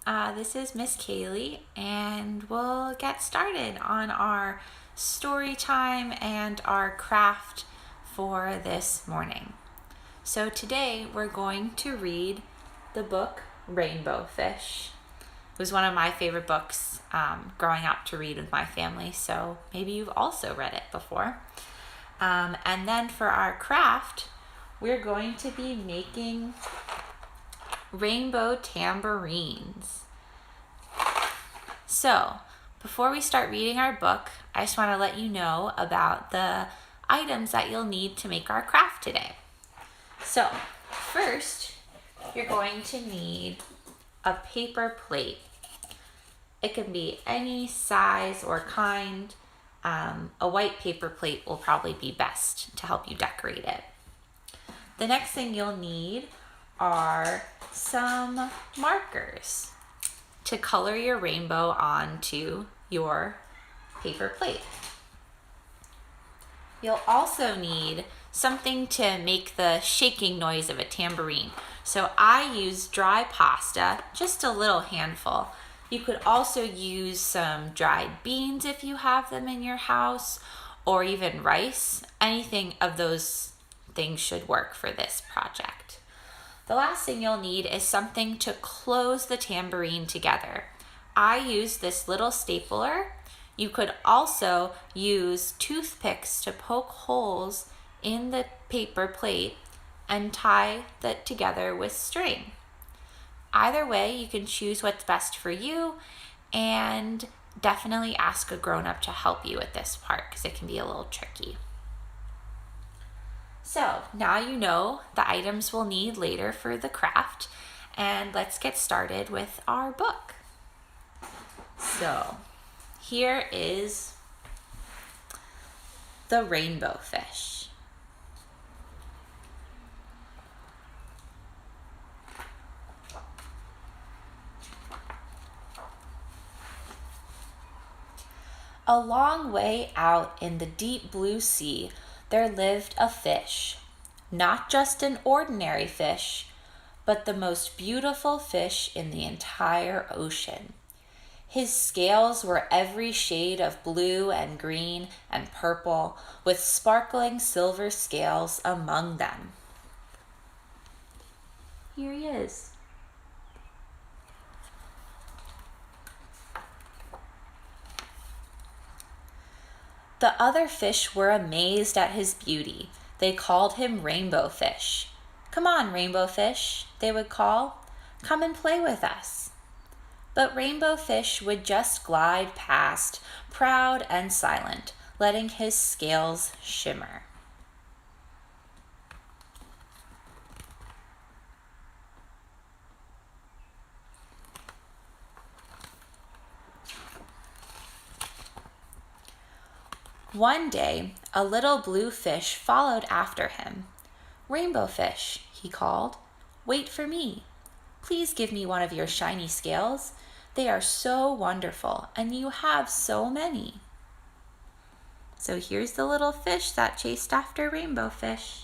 Hi, this is Miss Kailey, and we'll get started on our story time and our craft for this morning. So today we're going to read the book Rainbow Fish. It was one of my favorite books growing up to read with my family, so maybe you've also read it before. And then for our craft, we're going to be making rainbow tambourines. So, before we start reading our book, I just want to let you know about the items that you'll need to make our craft today. So, first, you're going to need a paper plate. It can be any size or kind. A white paper plate will probably be best to help you decorate it. The next thing you'll need are some markers to color your rainbow onto your paper plate. You'll also need something to make the shaking noise of a tambourine. So I use dry pasta, just a little handful. You could also use some dried beans if you have them in your house, or even rice. Anything of those things should work for this project. The last thing you'll need is something to close the tambourine together. I use this little stapler. You could also use toothpicks to poke holes in the paper plate and tie that together with string. Either way, you can choose what's best for you, and definitely ask a grown-up to help you with this part because it can be a little tricky. So now you know the items we'll need later for the craft, and let's get started with our book. So here is the rainbow fish. A long way out in the deep blue sea, there lived a fish, not just an ordinary fish, but the most beautiful fish in the entire ocean. His scales were every shade of blue and green and purple, with sparkling silver scales among them. Here he is. The other fish were amazed at his beauty. They called him Rainbow Fish. "Come on, Rainbow Fish," they would call. "Come and play with us." But Rainbow Fish would just glide past, proud and silent, letting his scales shimmer. One day, a little blue fish followed after him. "Rainbow Fish," he called, "wait for me. Please give me one of your shiny scales. They are so wonderful, and you have so many." So here's the little fish that chased after Rainbow Fish.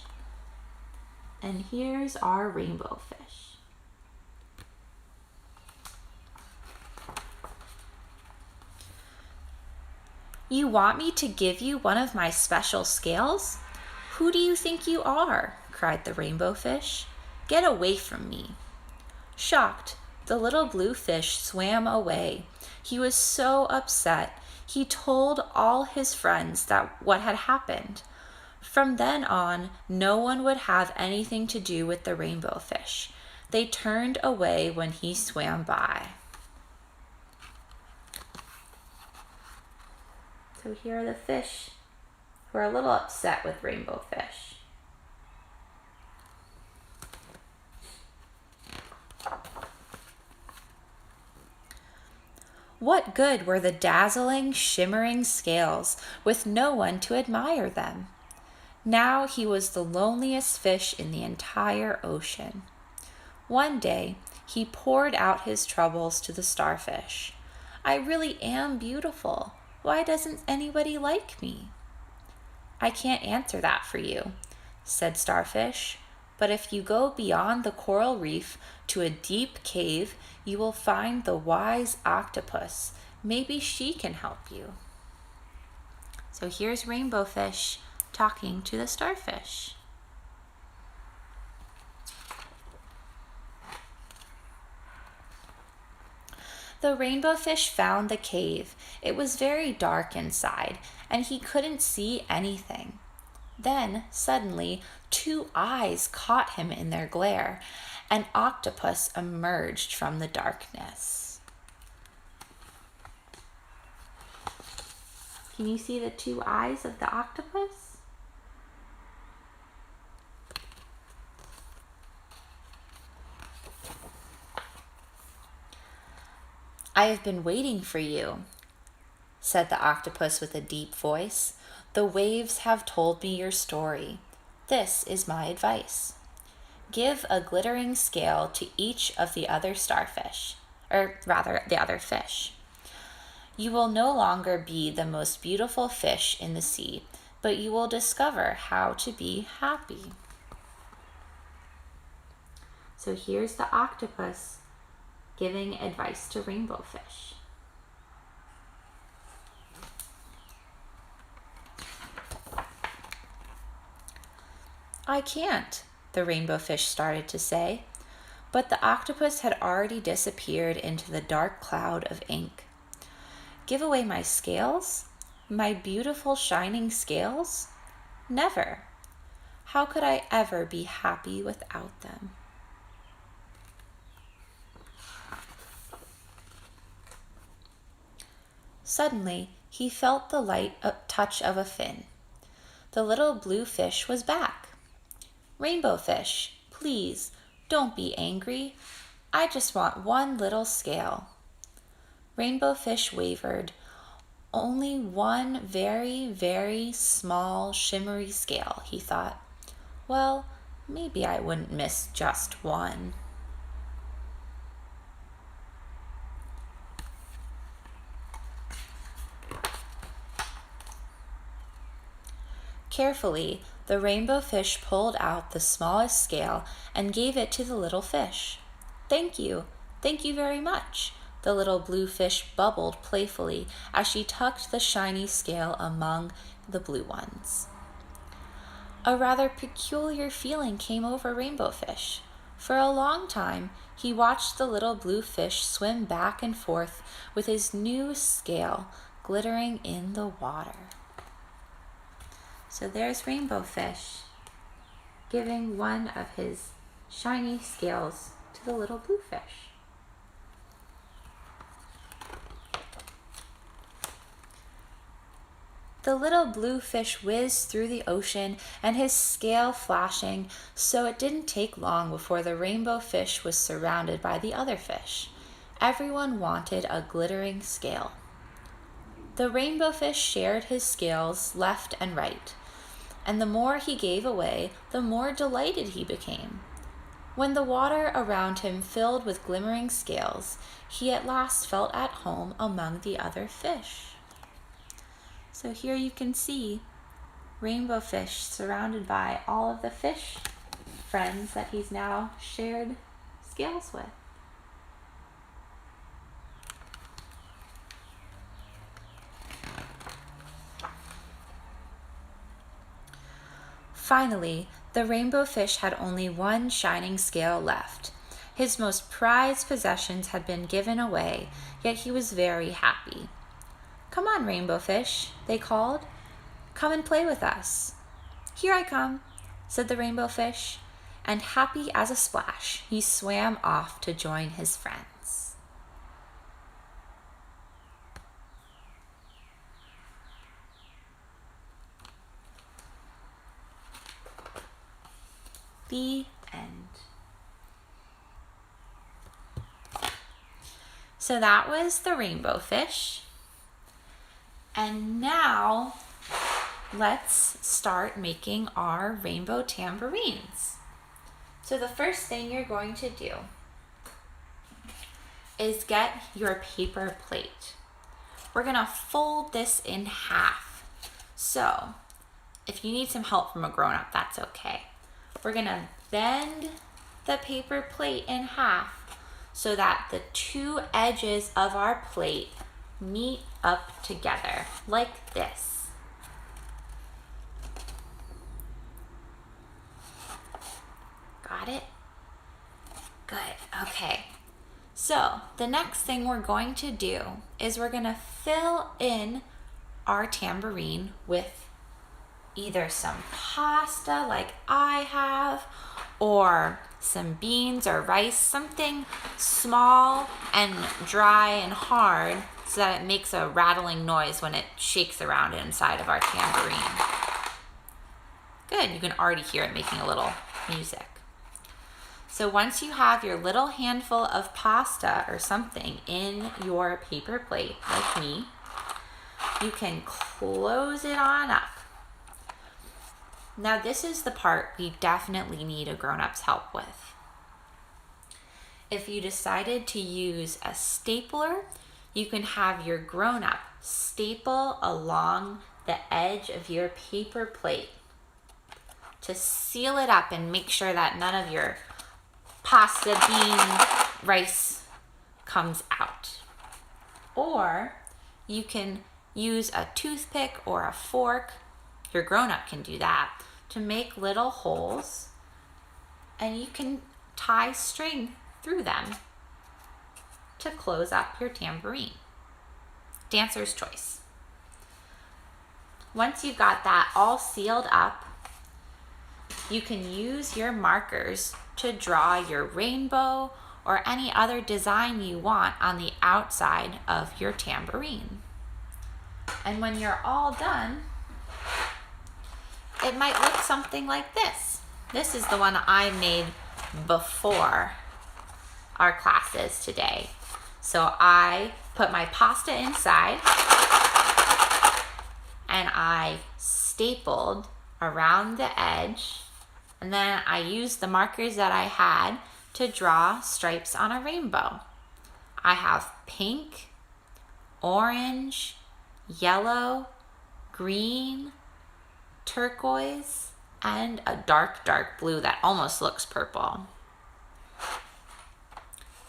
And here's our Rainbow Fish. "You want me to give you one of my special scales? Who do you think you are?" cried the Rainbow Fish. "Get away from me." Shocked, the little blue fish swam away. He was so upset. He told all his friends what had happened. From then on, no one would have anything to do with the Rainbow Fish. They turned away when he swam by. So here are the fish who are a little upset with Rainbow Fish. What good were the dazzling, shimmering scales with no one to admire them? Now he was the loneliest fish in the entire ocean. One day, he poured out his troubles to the starfish. "I really am beautiful. Why doesn't anybody like me?" "I can't answer that for you," said Starfish, But if you go beyond the coral reef to a deep cave, you will find the wise octopus. Maybe she can help you. So here's Rainbow Fish talking to the starfish. The rainbow fish found the cave. It was very dark inside, and he couldn't see anything. Then, suddenly, two eyes caught him in their glare. An octopus emerged from the darkness. Can you see the two eyes of the octopus? I have been waiting for you, said the octopus with a deep voice. The waves have told me your story. This is my advice. Give a glittering scale to each of the other starfish, or rather, the other fish. You will no longer be the most beautiful fish in the sea, but you will discover how to be happy. So here's the octopus giving advice to rainbow fish. I can't, the rainbow fish started to say, but the octopus had already disappeared into the dark cloud of ink. Give away my scales? My beautiful shining scales? Never. How could I ever be happy without them? Suddenly, he felt the light touch of a fin. The little blue fish was back. Rainbow fish, please, don't be angry. I just want one little scale. Rainbow fish wavered. Only one very, very small, shimmery scale, he thought. Well, maybe I wouldn't miss just one. Carefully, the rainbow fish pulled out the smallest scale and gave it to the little fish. Thank you very much, the little blue fish bubbled playfully as she tucked the shiny scale among the blue ones. A rather peculiar feeling came over Rainbow Fish. For a long time, he watched the little blue fish swim back and forth with his new scale glittering in the water. So there's Rainbow Fish giving one of his shiny scales to the little blue fish. The little blue fish whizzed through the ocean and his scale flashing, so it didn't take long before the rainbow fish was surrounded by the other fish. Everyone wanted a glittering scale. The rainbow fish shared his scales left and right, and the more he gave away, the more delighted he became. When the water around him filled with glimmering scales, he at last felt at home among the other fish. So here you can see Rainbow Fish surrounded by all of the fish friends that he's now shared scales with. Finally, the rainbow fish had only one shining scale left. His most prized possessions had been given away, yet he was very happy. Come on, Rainbow Fish, they called. Come and play with us. Here I come, said the Rainbow Fish, and happy as a splash, he swam off to join his friends. The end. So that was the Rainbow Fish. And now let's start making our rainbow tambourines. So the first thing you're going to do is get your paper plate. We're gonna fold this in half. So if you need some help from a grown-up, that's okay. We're gonna bend the paper plate in half so that the two edges of our plate meet up together like this. Got it? Good, okay. So the next thing we're going to do is we're gonna fill in our tambourine with either some pasta like I have, or some beans or rice, something small and dry and hard so that it makes a rattling noise when it shakes around inside of our tambourine. Good, you can already hear it making a little music. So once you have your little handful of pasta or something in your paper plate, like me, you can close it on up. Now this is the part we definitely need a grown-up's help with. If you decided to use a stapler, you can have your grown-up staple along the edge of your paper plate to seal it up and make sure that none of your pasta, bean, rice comes out. Or you can use a toothpick or a fork, your grown-up can do that, to make little holes, and you can tie string through them to close up your tambourine. Dancer's choice. Once you've got that all sealed up, you can use your markers to draw your rainbow or any other design you want on the outside of your tambourine. And when you're all done, it might look something like this. This is the one I made before our classes today. So I put my pasta inside and I stapled around the edge, and then I used the markers that I had to draw stripes on a rainbow. I have pink, orange, yellow, green, turquoise, and a dark blue that almost looks purple.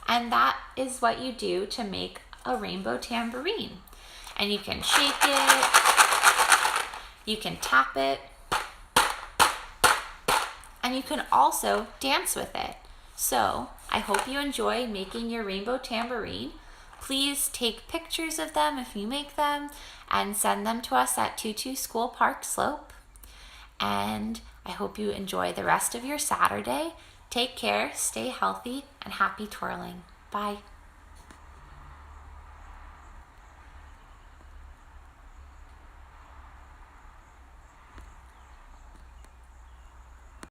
And that is what you do to make a rainbow tambourine. And you can shake it, you can tap it, and you can also dance with it. So I hope you enjoy making your rainbow tambourine. Please take pictures of them if you make them and send them to us at Tutu School Park Slope. And I hope you enjoy the rest of your Saturday. Take care, stay healthy, and happy twirling. Bye.